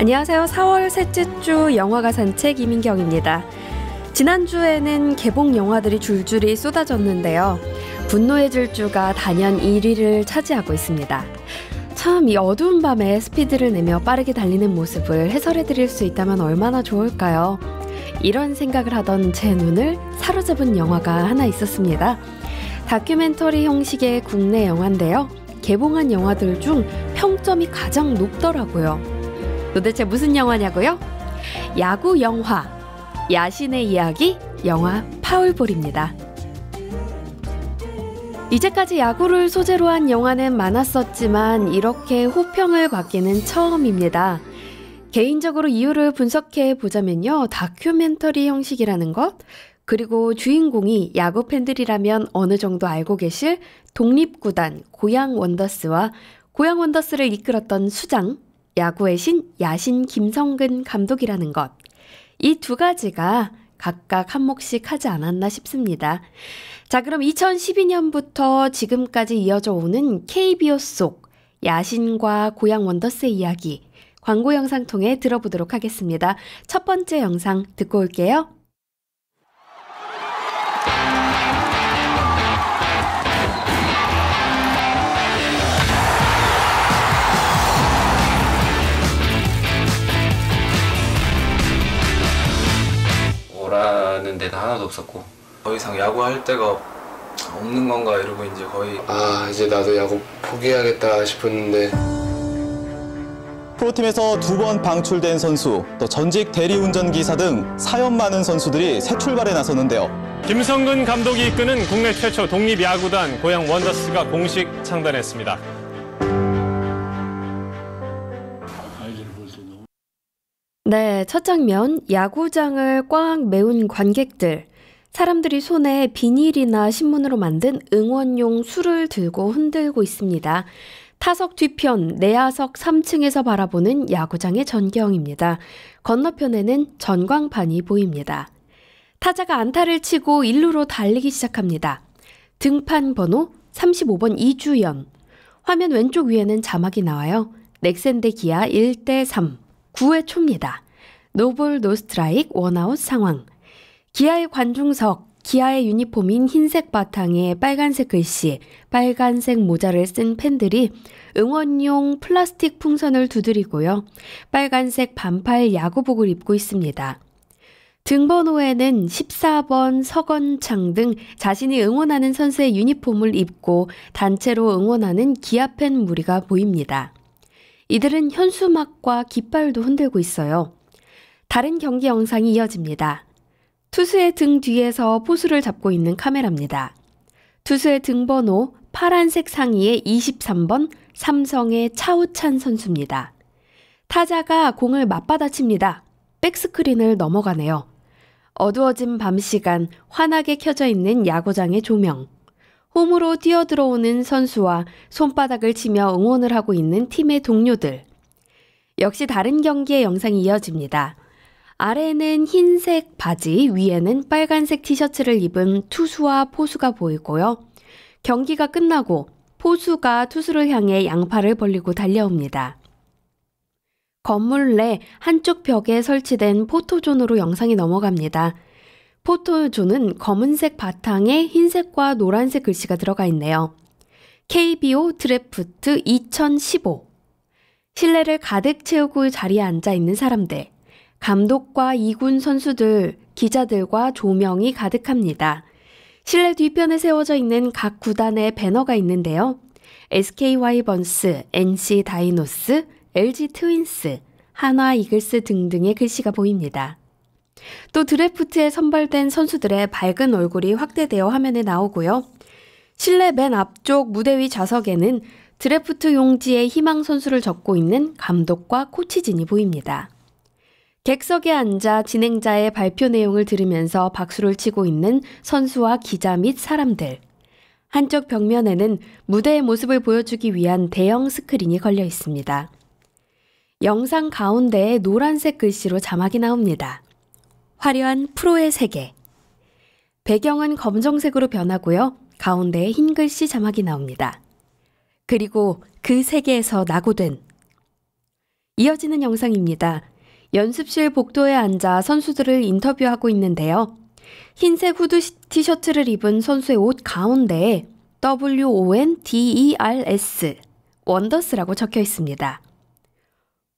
안녕하세요. 4월 셋째 주 영화가 산책 이민경입니다. 지난주에는 개봉 영화들이 줄줄이 쏟아졌는데요. 분노의 질주가 단연 1위를 차지하고 있습니다. 참, 이 어두운 밤에 스피드를 내며 빠르게 달리는 모습을 해설해드릴 수 있다면 얼마나 좋을까요? 이런 생각을 하던 제 눈을 사로잡은 영화가 하나 있었습니다. 다큐멘터리 형식의 국내 영화인데요. 개봉한 영화들 중 평점이 가장 높더라고요. 도대체 무슨 영화냐고요? 야구 영화, 야신의 이야기, 영화 파울볼입니다. 이제까지 야구를 소재로 한 영화는 많았었지만 이렇게 호평을 받기는 처음입니다. 개인적으로 이유를 분석해 보자면요. 다큐멘터리 형식이라는 것, 그리고 주인공이 야구 팬들이라면 어느 정도 알고 계실 독립구단 고양 원더스와 고양 원더스를 이끌었던 수장, 야구의 신 야신 김성근 감독이라는 것. 이 두 가지가 각각 한 몫씩 하지 않았나 싶습니다. 자, 그럼 2012년부터 지금까지 이어져 오는 KBO 속 야신과 고양 원더스의 이야기, 광고 영상 통해 들어보도록 하겠습니다. 첫 번째 영상 듣고 올게요. 오라는 데가 하나도 없었고 더 이상 야구할 데가 없는 건가 이러고 이제 거의 이제 나도 야구 포기하겠다 싶었는데 프로팀에서 2번 방출된 선수, 또 전직 대리운전기사 등 사연 많은 선수들이 새 출발에 나섰는데요. 김성근 감독이 이끄는 국내 최초 독립야구단 고양 원더스가 공식 창단했습니다. 네, 첫 장면, 야구장을 꽉 메운 관객들. 사람들이 손에 비닐이나 신문으로 만든 응원용 술을 들고 흔들고 있습니다. 타석 뒤편 내야석 3층에서 바라보는 야구장의 전경입니다. 건너편에는 전광판이 보입니다. 타자가 안타를 치고 1루로 달리기 시작합니다. 등판 번호 35번 이주연. 화면 왼쪽 위에는 자막이 나와요. 넥센 대 기아 1대3. 9회 초입니다. 노볼 노스트라이크 원아웃 상황. 기아의 관중석, 기아의 유니폼인 흰색 바탕에 빨간색 글씨, 빨간색 모자를 쓴 팬들이 응원용 플라스틱 풍선을 두드리고요. 빨간색 반팔 야구복을 입고 있습니다. 등번호에는 14번 서건창 등 자신이 응원하는 선수의 유니폼을 입고 단체로 응원하는 기아 팬 무리가 보입니다. 이들은 현수막과 깃발도 흔들고 있어요. 다른 경기 영상이 이어집니다. 투수의 등 뒤에서 포수를 잡고 있는 카메라입니다. 투수의 등번호 파란색 상의의 23번 삼성의 차우찬 선수입니다. 타자가 공을 맞받아칩니다. 백스크린을 넘어가네요. 어두워진 밤 시간 환하게 켜져 있는 야구장의 조명. 홈으로 뛰어들어오는 선수와 손바닥을 치며 응원을 하고 있는 팀의 동료들. 역시 다른 경기의 영상이 이어집니다. 아래는 흰색 바지, 위에는 빨간색 티셔츠를 입은 투수와 포수가 보이고요. 경기가 끝나고 포수가 투수를 향해 양팔을 벌리고 달려옵니다. 건물 내 한쪽 벽에 설치된 포토존으로 영상이 넘어갑니다. 포토존은 검은색 바탕에 흰색과 노란색 글씨가 들어가 있네요. KBO 드래프트 2015. 실내를 가득 채우고 자리에 앉아 있는 사람들. 감독과 2군 선수들, 기자들과 조명이 가득합니다. 실내 뒤편에 세워져 있는 각 구단의 배너가 있는데요. SK 와이번스, NC 다이노스, LG 트윈스, 한화 이글스 등등의 글씨가 보입니다. 또 드래프트에 선발된 선수들의 밝은 얼굴이 확대되어 화면에 나오고요. 실내 맨 앞쪽 무대 위 좌석에는 드래프트 용지에 희망 선수를 적고 있는 감독과 코치진이 보입니다. 객석에 앉아 진행자의 발표 내용을 들으면서 박수를 치고 있는 선수와 기자 및 사람들. 한쪽 벽면에는 무대의 모습을 보여주기 위한 대형 스크린이 걸려 있습니다. 영상 가운데에 노란색 글씨로 자막이 나옵니다. 화려한 프로의 세계. 배경은 검정색으로 변하고요. 가운데에 흰 글씨 자막이 나옵니다. 그리고 그 세계에서 낙오된 이어지는 영상입니다. 연습실 복도에 앉아 선수들을 인터뷰하고 있는데요. 흰색 후드 티셔츠를 입은 선수의 옷 가운데에 WONDERS, 원더스라고 적혀 있습니다.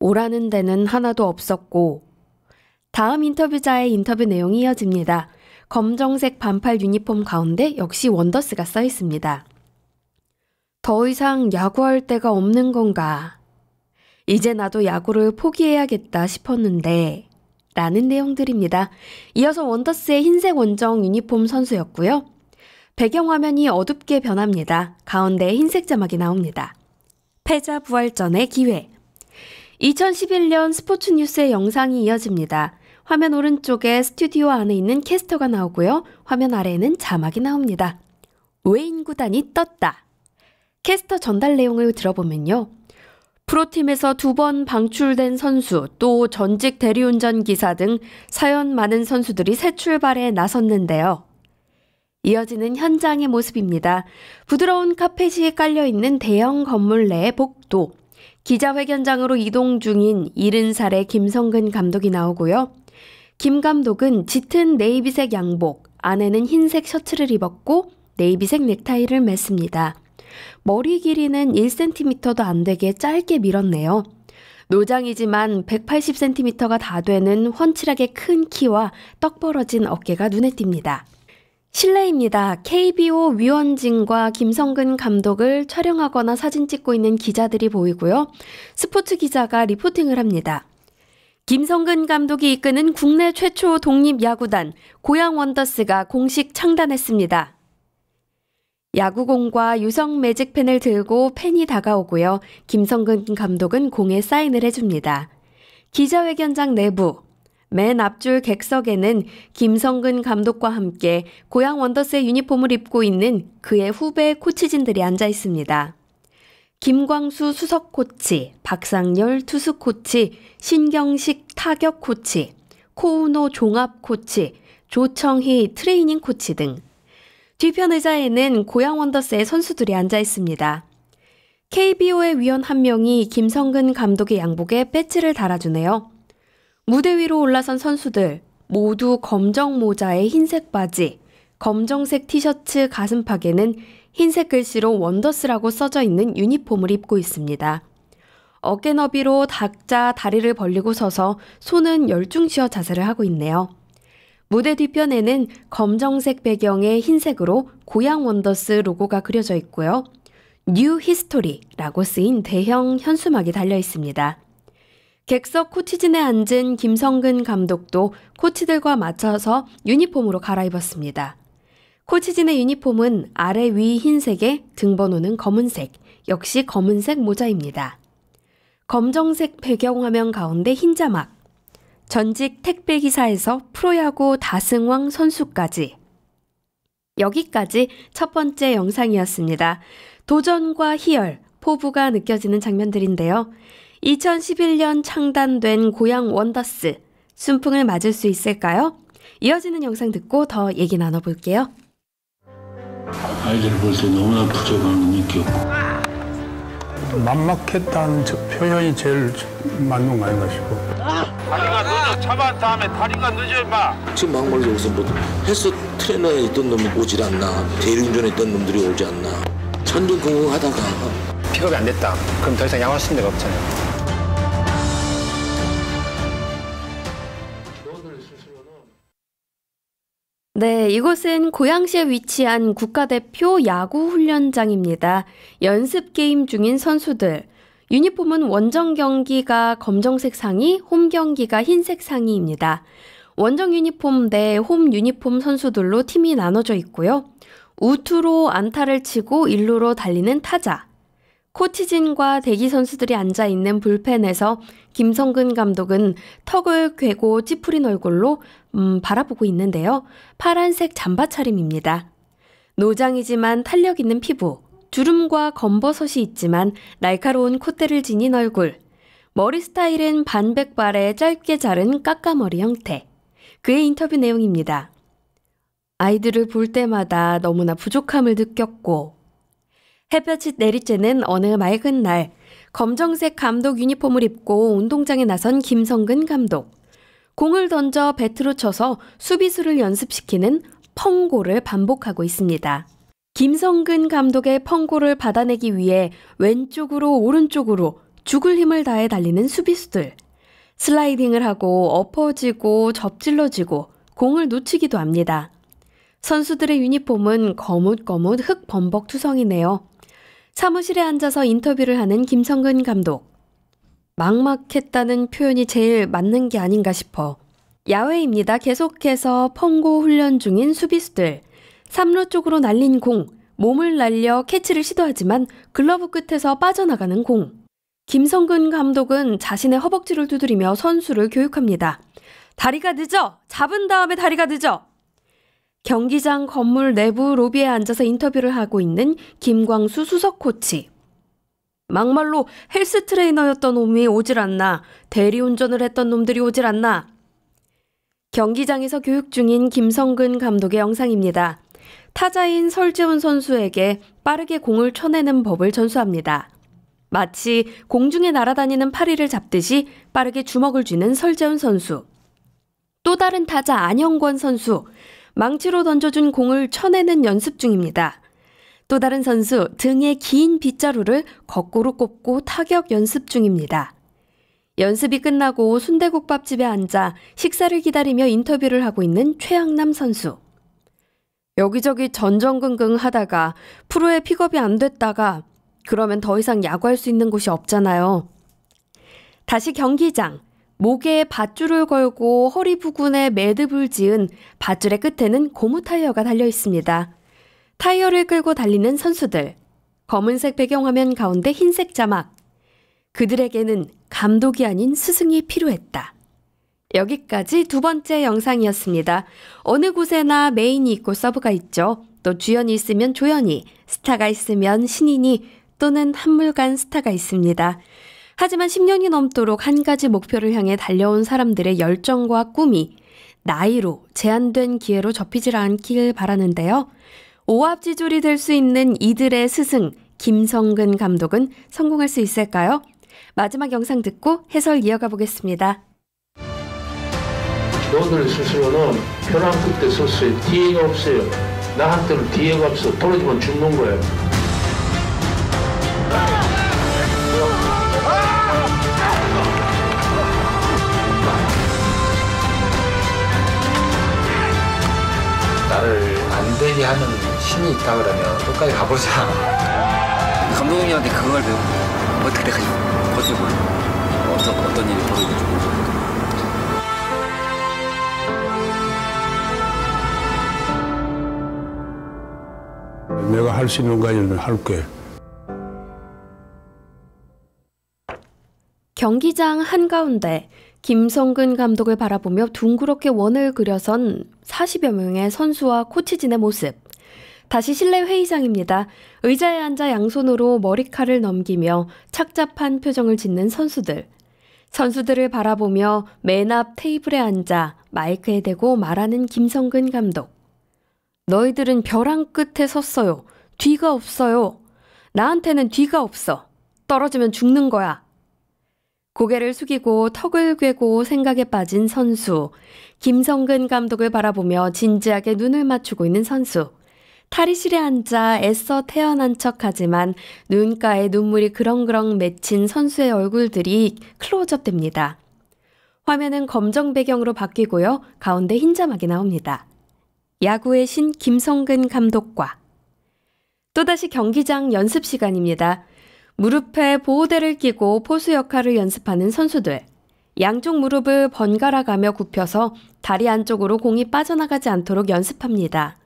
오라는 데는 하나도 없었고, 다음 인터뷰자의 인터뷰 내용이 이어집니다. 검정색 반팔 유니폼 가운데 역시 원더스가 써 있습니다. 더 이상 야구할 데가 없는 건가? 이제 나도 야구를 포기해야겠다 싶었는데 라는 내용들입니다. 이어서 원더스의 흰색 원정 유니폼 선수였고요. 배경화면이 어둡게 변합니다. 가운데에 흰색 자막이 나옵니다. 패자 부활전의 기회. 2011년 스포츠 뉴스의 영상이 이어집니다. 화면 오른쪽에 스튜디오 안에 있는 캐스터가 나오고요. 화면 아래에는 자막이 나옵니다. 웨인 구단이 떴다. 캐스터 전달 내용을 들어보면요. 프로팀에서 2번 방출된 선수, 또 전직 대리운전 기사 등 사연 많은 선수들이 새 출발에 나섰는데요. 이어지는 현장의 모습입니다. 부드러운 카펫이 깔려있는 대형 건물 내의 복도, 기자회견장으로 이동 중인 70살의 김성근 감독이 나오고요. 김 감독은 짙은 네이비색 양복, 안에는 흰색 셔츠를 입었고 네이비색 넥타이를 맸습니다. 머리 길이는 1cm도 안 되게 짧게 밀었네요. 노장이지만 180cm가 다 되는 훤칠하게 큰 키와 떡 벌어진 어깨가 눈에 띕니다. 실내입니다. KBO 위원진과 김성근 감독을 촬영하거나 사진 찍고 있는 기자들이 보이고요. 스포츠 기자가 리포팅을 합니다. 김성근 감독이 이끄는 국내 최초 독립야구단 고양 원더스가 공식 창단했습니다. 야구공과 유성 매직펜을 들고 팬이 다가오고요. 김성근 감독은 공에 사인을 해줍니다. 기자회견장 내부, 맨 앞줄 객석에는 김성근 감독과 함께 고양 원더스의 유니폼을 입고 있는 그의 후배 코치진들이 앉아 있습니다. 김광수 수석 코치, 박상열 투수 코치, 신경식 타격 코치, 코우노 종합 코치, 조청희 트레이닝 코치 등 뒤편 의자에는 고양 원더스의 선수들이 앉아 있습니다. KBO의 위원 한 명이 김성근 감독의 양복에 배지를 달아주네요. 무대 위로 올라선 선수들 모두 검정 모자에 흰색 바지, 검정색 티셔츠 가슴팍에는 흰색 글씨로 원더스라고 써져 있는 유니폼을 입고 있습니다. 어깨 너비로 각자 다리를 벌리고 서서 손은 열중시어 자세를 하고 있네요. 무대 뒤편에는 검정색 배경에 흰색으로 고양 원더스 로고가 그려져 있고요. 뉴 히스토리라고 쓰인 대형 현수막이 달려 있습니다. 객석 코치진에 앉은 김성근 감독도 코치들과 맞춰서 유니폼으로 갈아입었습니다. 코치진의 유니폼은 아래 위 흰색에 등번호는 검은색, 역시 검은색 모자입니다. 검정색 배경화면 가운데 흰 자막, 전직 택배기사에서 프로야구 다승왕 선수까지. 여기까지 첫 번째 영상이었습니다. 도전과 희열, 포부가 느껴지는 장면들인데요. 2011년 창단된 고양 원더스, 순풍을 맞을 수 있을까요? 이어지는 영상 듣고 더 얘기 나눠볼게요. 아이들을 볼 때 너무나 부족함을 느꼈고 만막했다는 표현이 제일 맞는 거 아닌가 싶어. 다리가 늦어. 잡은 다음에 다리가 늦어 임마. 지금 막말로 여기서 뭐 헬스 트레이너에 있던 놈이 오질 않나, 대리운전에 있던 놈들이 오지 않나, 전전긍긍하다가 픽업이 안 됐다. 그럼 더 이상 양호할 수 있는 데가 없잖아요. 네, 이곳은 고양시에 위치한 국가대표 야구훈련장입니다. 연습 게임 중인 선수들. 유니폼은 원정 경기가 검정색 상의, 홈 경기가 흰색 상의입니다. 원정 유니폼 대 홈 유니폼 선수들로 팀이 나눠져 있고요. 우투로 안타를 치고 일루로 달리는 타자. 코치진과 대기 선수들이 앉아있는 불펜에서 김성근 감독은 턱을 괴고 찌푸린 얼굴로 바라보고 있는데요. 파란색 잠바 차림입니다. 노장이지만 탄력 있는 피부, 주름과 검버섯이 있지만 날카로운 콧대를 지닌 얼굴, 머리 스타일은 반백발에 짧게 자른 까까머리 형태. 그의 인터뷰 내용입니다. 아이들을 볼 때마다 너무나 부족함을 느꼈고 햇볕이 내리쬐는 어느 맑은 날 검정색 감독 유니폼을 입고 운동장에 나선 김성근 감독. 공을 던져 배트로 쳐서 수비수를 연습시키는 펑고를 반복하고 있습니다. 김성근 감독의 펑고를 받아내기 위해 왼쪽으로 오른쪽으로 죽을 힘을 다해 달리는 수비수들. 슬라이딩을 하고 엎어지고 접질러지고 공을 놓치기도 합니다. 선수들의 유니폼은 거뭇거뭇 흙 범벅투성이네요. 사무실에 앉아서 인터뷰를 하는 김성근 감독. 막막했다는 표현이 제일 맞는 게 아닌가 싶어. 야외입니다. 계속해서 펑고 훈련 중인 수비수들. 3루 쪽으로 날린 공, 몸을 날려 캐치를 시도하지만 글러브 끝에서 빠져나가는 공. 김성근 감독은 자신의 허벅지를 두드리며 선수를 교육합니다. 다리가 늦어! 잡은 다음에 다리가 늦어! 경기장 건물 내부 로비에 앉아서 인터뷰를 하고 있는 김광수 수석 코치. 막말로 헬스 트레이너였던 놈이 오질 않나, 대리운전을 했던 놈들이 오질 않나. 경기장에서 교육 중인 김성근 감독의 영상입니다. 타자인 설재훈 선수에게 빠르게 공을 쳐내는 법을 전수합니다. 마치 공중에 날아다니는 파리를 잡듯이 빠르게 주먹을 쥐는 설재훈 선수. 또 다른 타자 안형권 선수, 망치로 던져준 공을 쳐내는 연습 중입니다. 또 다른 선수, 등에 긴 빗자루를 거꾸로 꼽고 타격 연습 중입니다. 연습이 끝나고 순대국밥집에 앉아 식사를 기다리며 인터뷰를 하고 있는 최양남 선수. 여기저기 전전긍긍 하다가 프로에 픽업이 안 됐다가 그러면 더 이상 야구할 수 있는 곳이 없잖아요. 다시 경기장. 목에 밧줄을 걸고 허리 부근에 매듭을 지은 밧줄의 끝에는 고무 타이어가 달려 있습니다. 타이어를 끌고 달리는 선수들. 검은색 배경화면 가운데 흰색 자막. 그들에게는 감독이 아닌 스승이 필요했다. 여기까지 두 번째 영상이었습니다. 어느 곳에나 메인이 있고 서브가 있죠. 또 주연이 있으면 조연이, 스타가 있으면 신인이, 또는 한물간 스타가 있습니다. 하지만 10년이 넘도록 한 가지 목표를 향해 달려온 사람들의 열정과 꿈이 나이로 제한된 기회로 접히질 않길 바라는데요. 오합지졸이 될 수 있는 이들의 스승 김성근 감독은 성공할 수 있을까요? 마지막 영상 듣고 해설 이어가 보겠습니다. 너들 스스로는 벼랑 끝에 섰어요. 뒤에가 없어요. 나한테는 뒤에가 없어. 떨어지면 죽는 거예요. 나를 안 되게 하는 신이 있다 그러면 끝까지 가보자. 감독님한테 그걸 배우고 어떻게 내가 버티고 어떤 일이 벌어질지 모르니까. 내가 할 수 있는 거는 할게. 경기장 한가운데 김성근 감독을 바라보며 둥그렇게 원을 그려선 40여 명의 선수와 코치진의 모습. 다시 실내 회의장입니다. 의자에 앉아 양손으로 머리칼을 넘기며 착잡한 표정을 짓는 선수들. 선수들을 바라보며 맨 앞 테이블에 앉아 마이크에 대고 말하는 김성근 감독. 너희들은 벼랑 끝에 섰어요. 뒤가 없어요. 나한테는 뒤가 없어. 떨어지면 죽는 거야. 고개를 숙이고 턱을 꿰고 생각에 빠진 선수. 김성근 감독을 바라보며 진지하게 눈을 맞추고 있는 선수. 탈의실에 앉아 애써 태어난 척하지만 눈가에 눈물이 그렁그렁 맺힌 선수의 얼굴들이 클로즈업 됩니다. 화면은 검정 배경으로 바뀌고요. 가운데 흰 자막이 나옵니다. 야구의 신 김성근 감독과 또다시 경기장 연습 시간입니다. 무릎에 보호대를 끼고 포수 역할을 연습하는 선수들. 양쪽 무릎을 번갈아 가며 굽혀서 다리 안쪽으로 공이 빠져나가지 않도록 연습합니다.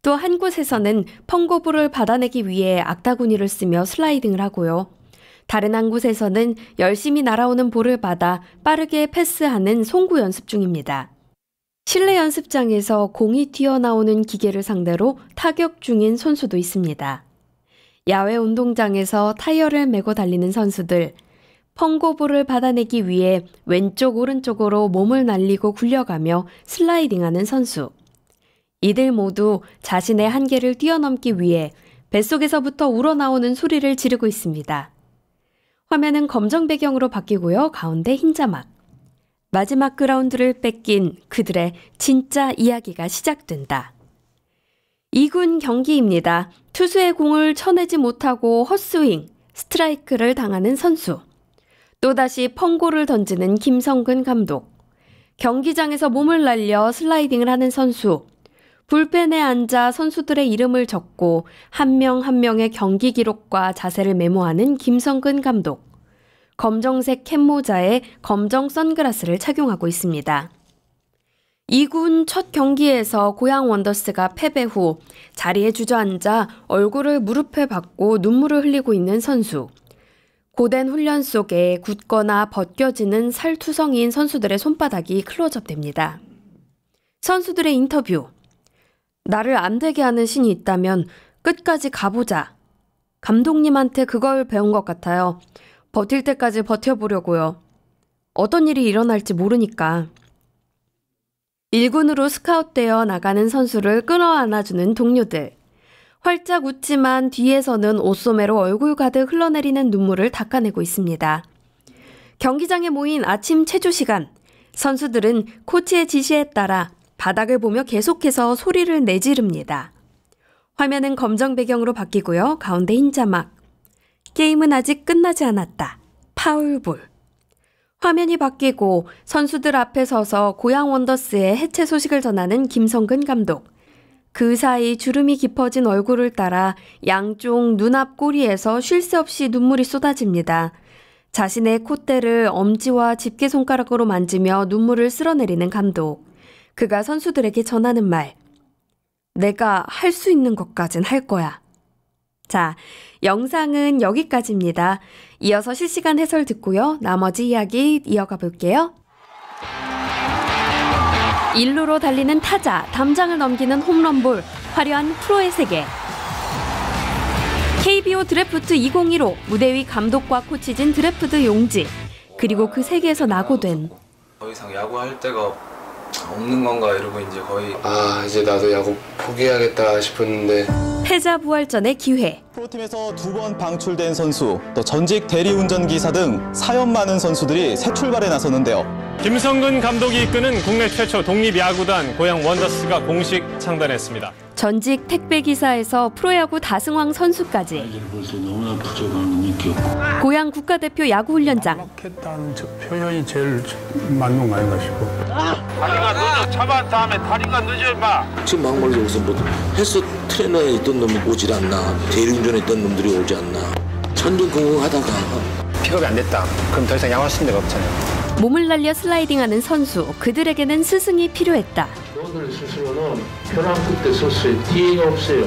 또 한 곳에서는 펑고볼을 받아내기 위해 악다구니를 쓰며 슬라이딩을 하고요. 다른 한 곳에서는 열심히 날아오는 볼을 받아 빠르게 패스하는 송구 연습 중입니다. 실내 연습장에서 공이 튀어나오는 기계를 상대로 타격 중인 선수도 있습니다. 야외 운동장에서 타이어를 메고 달리는 선수들, 펑고볼을 받아내기 위해 왼쪽 오른쪽으로 몸을 날리고 굴려가며 슬라이딩하는 선수. 이들 모두 자신의 한계를 뛰어넘기 위해 뱃속에서부터 우러나오는 소리를 지르고 있습니다. 화면은 검정 배경으로 바뀌고요. 가운데 흰 자막. 마지막 그라운드를 뺏긴 그들의 진짜 이야기가 시작된다. 2군 경기입니다. 투수의 공을 쳐내지 못하고 헛스윙, 스트라이크를 당하는 선수. 또다시 펑고를 던지는 김성근 감독. 경기장에서 몸을 날려 슬라이딩을 하는 선수. 불펜에 앉아 선수들의 이름을 적고 한 명 한 명의 경기 기록과 자세를 메모하는 김성근 감독. 검정색 캡모자에 검정 선글라스를 착용하고 있습니다. 2군 첫 경기에서 고양 원더스가 패배 후 자리에 주저앉아 얼굴을 무릎에 박고 눈물을 흘리고 있는 선수. 고된 훈련 속에 굳거나 벗겨지는 살투성이인 선수들의 손바닥이 클로즈업됩니다. 선수들의 인터뷰. 나를 안 되게 하는 신이 있다면 끝까지 가보자. 감독님한테 그걸 배운 것 같아요. 버틸 때까지 버텨보려고요. 어떤 일이 일어날지 모르니까. 1군으로 스카웃되어 나가는 선수를 끌어안아주는 동료들. 활짝 웃지만 뒤에서는 옷소매로 얼굴 가득 흘러내리는 눈물을 닦아내고 있습니다. 경기장에 모인 아침 체조 시간. 선수들은 코치의 지시에 따라 바닥을 보며 계속해서 소리를 내지릅니다. 화면은 검정 배경으로 바뀌고요. 가운데 흰 자막. 게임은 아직 끝나지 않았다. 파울볼. 화면이 바뀌고 선수들 앞에 서서 고양 원더스의 해체 소식을 전하는 김성근 감독. 그 사이 주름이 깊어진 얼굴을 따라 양쪽 눈앞 꼬리에서 쉴 새 없이 눈물이 쏟아집니다. 자신의 콧대를 엄지와 집게손가락으로 만지며 눈물을 쓸어내리는 감독. 그가 선수들에게 전하는 말. 내가 할 수 있는 것까진 할 거야. 자, 영상은 여기까지입니다. 이어서 실시간 해설 듣고요. 나머지 이야기 이어가 볼게요. 1루로 달리는 타자, 담장을 넘기는 홈런볼, 화려한 프로의 세계. KBO 드래프트 2015 무대 위 감독과 코치진 드래프트 용지. 그리고 그 세계에서 낙오된 더 이상 야구할 데가 없는 건가 이러고 이제 거의 이제 나도 야구 포기하겠다 싶었는데 패자 부활전의 기회. 프로팀에서 2번 방출된 선수, 또 전직 대리운전기사 등 사연 많은 선수들이 새 출발에 나서는데요. 김성근 감독이 이끄는 국내 최초 독립야구단 고양 원더스가 공식 창단했습니다. 전직 택배기사에서 프로야구 다승왕 선수까지. 너무나 부족함을 느꼈고. 고양 국가대표 야구훈련장. 했다는 저 표현이 제일 맞는 거 아닌가 싶어. 다리가 늦어. 차만 다음에 다리가 늦어 임마. 지금 막말로 여기서 뭐 헬스 트레이너에 있던 놈이 오질 않나, 대리운전에 있던 놈들이 오지 않나. 천둥공공하다가 픽업이 안 됐다. 그럼 더 이상 양호할 수 있는 데가 없잖아요. 몸을 날려 슬라이딩하는 선수. 그들에게는 스승이 필요했다. 너들 스스로는 벼랑 끝에 섰어요. 뒤에가 없어요.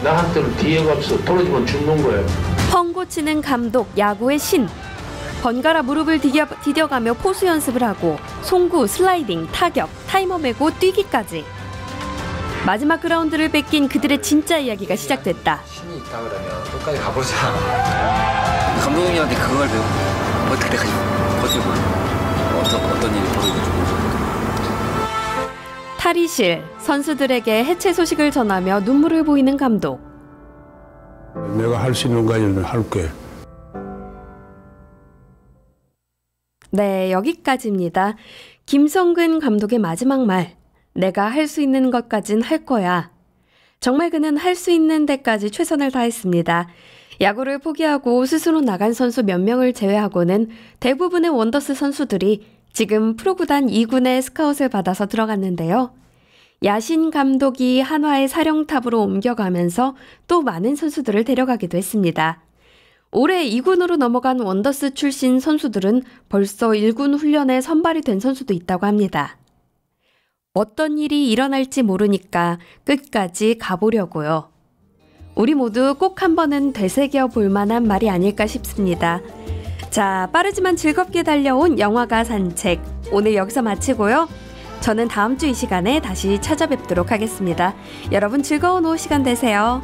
나한테는 뒤에가 없어. 떨어지면 죽는 거예요. 펑고 치는 감독, 야구의 신. 번갈아 무릎을 디뎌가며 포수 연습을 하고 송구, 슬라이딩, 타격, 타이머 메고 뛰기까지. 마지막 그라운드를 뺏긴 그들의 진짜 이야기가 시작됐다. 신이 있다 그러면 끝까지 가보자. 감독님한테 그걸 배우고 어떻게 내가 버텨보려고. 어떤 일이 벌어질지 모르니까. 탈의실, 선수들에게 해체 소식을 전하며 눈물을 보이는 감독. 내가 할 수 있는 거는 할게. 네, 여기까지입니다. 김성근 감독의 마지막 말. 내가 할 수 있는 것까진 할 거야. 정말 그는 할 수 있는 데까지 최선을 다했습니다. 야구를 포기하고 스스로 나간 선수 몇 명을 제외하고는 대부분의 원더스 선수들이 지금 프로구단 2군에 스카웃을 받아서 들어갔는데요. 야신 감독이 한화의 사령탑으로 옮겨가면서 또 많은 선수들을 데려가기도 했습니다. 올해 2군으로 넘어간 원더스 출신 선수들은 벌써 1군 훈련에 선발이 된 선수도 있다고 합니다. 어떤 일이 일어날지 모르니까 끝까지 가보려고요. 우리 모두 꼭 한 번은 되새겨 볼 만한 말이 아닐까 싶습니다. 자, 빠르지만 즐겁게 달려온 영화가 산책. 오늘 여기서 마치고요. 저는 다음 주 이 시간에 다시 찾아뵙도록 하겠습니다. 여러분 즐거운 오후 시간 되세요.